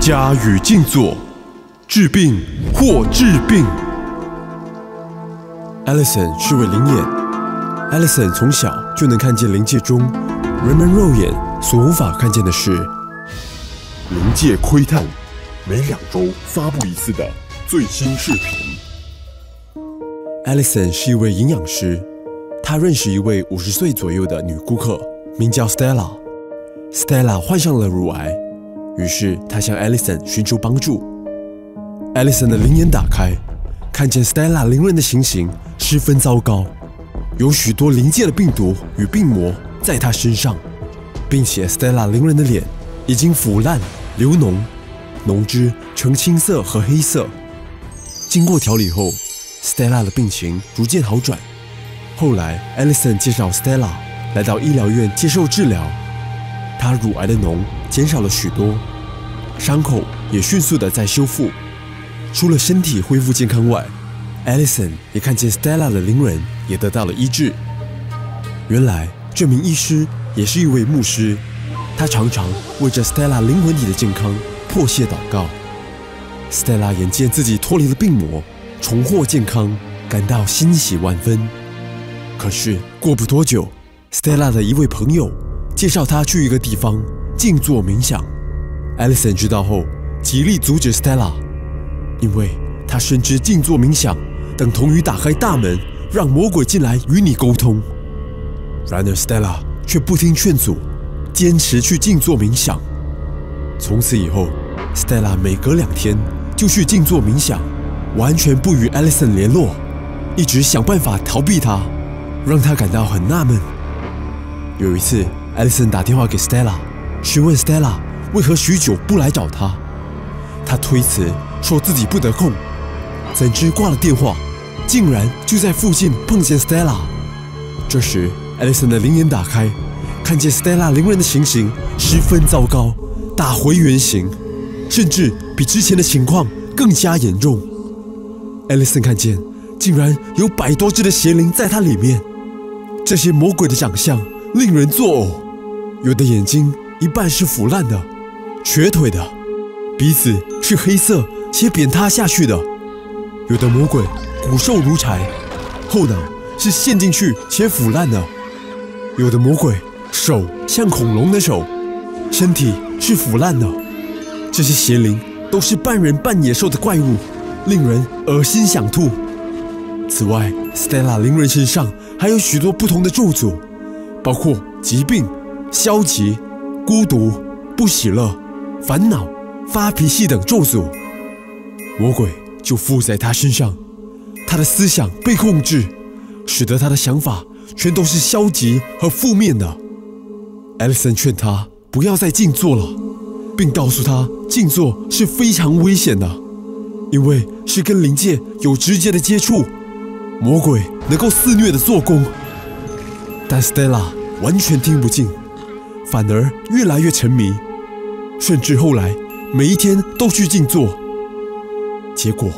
家与静坐，治病或治病。Allison 是位灵眼。Allison 从小就能看见灵界中人们肉眼所无法看见的事。灵界窥探，每2周发布一次的最新视频。Allison 是一位营养师，她认识一位50岁左右的女顾客，名叫 Stella。Stella 患上了乳癌，于是她向 Allison 寻求帮助。Allison 的灵眼打开，看见 Stella 灵人的情形十分糟糕，有许多灵界的病毒与病魔在她身上，并且 Stella 灵人的脸已经腐烂流脓，脓汁呈青色和黑色。经过调理后 ，Stella 的病情逐渐好转。后来 ，Allison 介绍 Stella 来到医疗院接受治疗，她乳癌的脓减少了许多，伤口也迅速的在修复。除了身体恢复健康外，Allison 也看见 Stella 的灵人也得到了医治。原来这名医师也是一位牧师，他常常为着 Stella 灵魂体的健康迫切祷告。Stella 眼见自己脱离了病魔，重获健康，感到欣喜万分。可是过不多久 ，Stella 的一位朋友介绍他去一个地方静坐冥想。Allison 知道后，极力阻止 Stella， 因为他深知静坐冥想等同于打开大门，让魔鬼进来与你沟通。然而 Stella 却不听劝阻，坚持去静坐冥想。从此以后 ，Stella 每隔2天就去静坐冥想，完全不与 Allison 联络，一直想办法逃避他，让他感到很纳闷。有一次 ，Allison 打电话给 Stella， 询问 Stella 为何许久不来找他。他推辞说自己不得空，怎知挂了电话，竟然就在附近碰见 Stella。这时 ，Allison 的灵眼打开，看见 Stella 灵人的情形十分糟糕，打回原形，甚至比之前的情况更加严重。Allison 看见，竟然有100多只的邪灵在他里面，这些魔鬼的长相令人作呕，有的眼睛一半是腐烂的、瘸腿的，鼻子是黑色且扁塌下去的，有的魔鬼骨瘦如柴，后脑是陷进去且腐烂的，有的魔鬼手像恐龙的手，身体是腐烂的。这些邪灵都是半人半野兽的怪物，令人恶心想吐。此外 ，Stella 灵人身上还有许多不同的咒诅，包括疾病、消极、孤独、不喜乐、烦恼、发脾气等咒诅。魔鬼就附在他身上，他的思想被控制，使得他的想法全都是消极和负面的。Allison 劝他不要再静坐了，并告诉他静坐是非常危险的，因为是跟灵界有直接的接触，魔鬼能够肆虐的做工。但 Stella 完全听不进，反而越来越沉迷，甚至后来每一天都去静坐。结果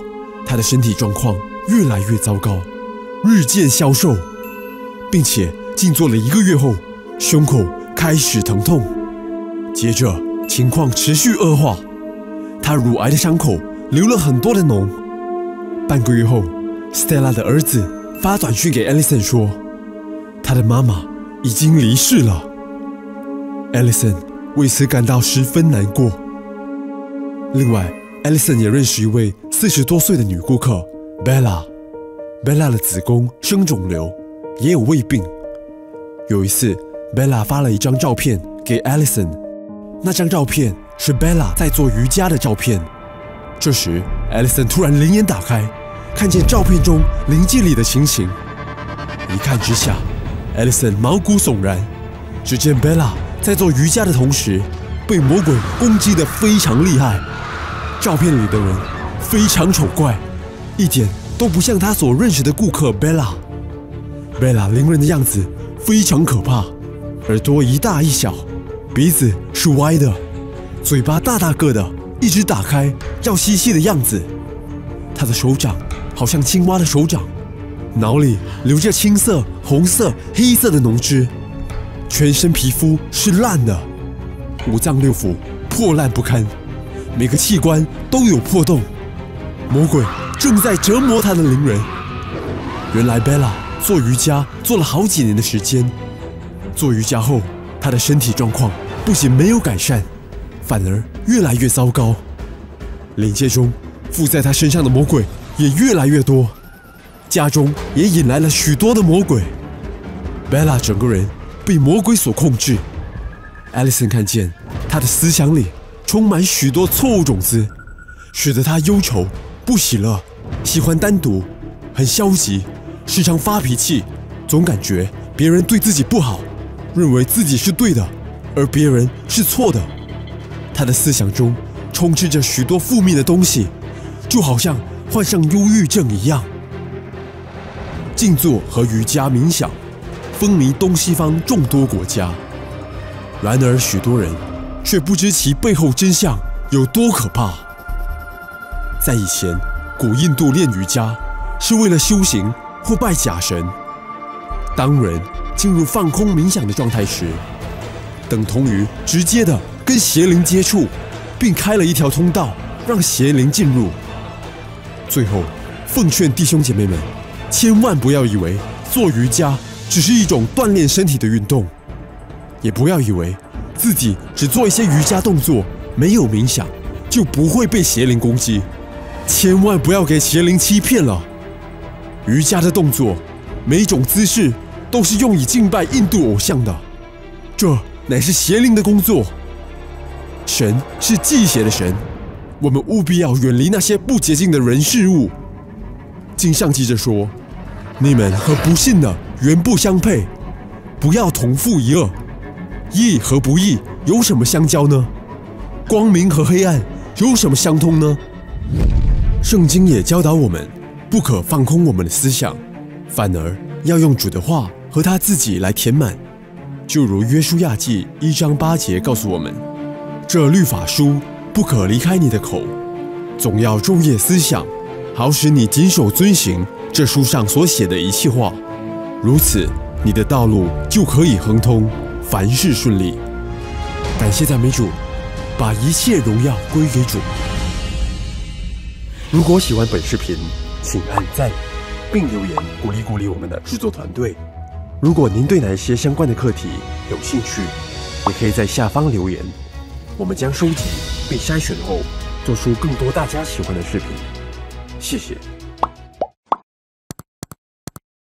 他的身体状况越来越糟糕，日渐消瘦，并且静坐了1个月后，胸口开始疼痛。接着情况持续恶化，他乳癌的伤口流了很多的脓。半个月后 ，Stella 的儿子发短讯给 Allison 说，他的妈妈已经离世了。Allison 为此感到十分难过。另外 ，Allison 也认识一位40多岁的女顾客 Bella。Bella 的子宫生肿瘤，也有胃病。有一次 ，Bella 发了一张照片给 Allison， 那张照片是 Bella 在做瑜伽的照片。这时 ，Allison 突然灵眼打开，看见照片中灵界里的情形。一看之下 ，Allison 毛骨悚然。只见 Bella 在做瑜伽的同时，被魔鬼攻击得非常厉害。照片里的人非常丑怪，一点都不像他所认识的顾客 Bella。Bella 灵人的样子非常可怕，耳朵一大一小，鼻子是歪的，嘴巴大大个的，一直打开要吸气的样子。他的手掌好像青蛙的手掌，脑里流着青色、红色、黑色的脓汁，全身皮肤是烂的，五脏六腑破烂不堪，每个器官都有破洞，魔鬼正在折磨他的灵魂。原来 Bella 做瑜伽做了好几年的时间，做瑜伽后，她的身体状况不仅没有改善，反而越来越糟糕。灵界中附在她身上的魔鬼也越来越多，家中也引来了许多的魔鬼。Bella 整个人被魔鬼所控制。Allison 看见她的思想里充满许多错误种子，使得她忧愁、不喜乐，喜欢单独，很消极，时常发脾气，总感觉别人对自己不好，认为自己是对的，而别人是错的。她的思想中充斥着许多负面的东西，就好像患上忧郁症一样。静坐和瑜伽冥想风靡东西方众多国家，然而许多人却不知其背后真相有多可怕。在以前，古印度练瑜伽是为了修行或拜假神。当人进入放空冥想的状态时，等同于直接的跟邪灵接触，并开了一条通道让邪灵进入。最后，奉劝弟兄姐妹们，千万不要以为做瑜伽只是一种锻炼身体的运动，也不要以为自己只做一些瑜伽动作，没有冥想就不会被邪灵攻击。千万不要给邪灵欺骗了。瑜伽的动作，每种姿势都是用以敬拜印度偶像的，这乃是邪灵的工作。神是忌邪的神，我们务必要远离那些不洁净的人事物。经上记着说，你们和不信的原不相配，不要同负一恶。义和不义有什么相交呢？光明和黑暗有什么相通呢？圣经也教导我们，不可放空我们的思想，反而要用主的话和他自己来填满。就如约书亚记1章8节告诉我们，这律法书不可离开你的口，总要昼夜思想，好使你谨守遵行这书上所写的一切话，如此你的道路就可以亨通，凡事顺利。感谢赞美主，把一切荣耀归给主。如果喜欢本视频，请按赞并留言鼓励我们的制作团队。如果您对哪一些相关的课题有兴趣，也可以在下方留言，我们将收集并筛选后，做出更多大家喜欢的视频。谢谢。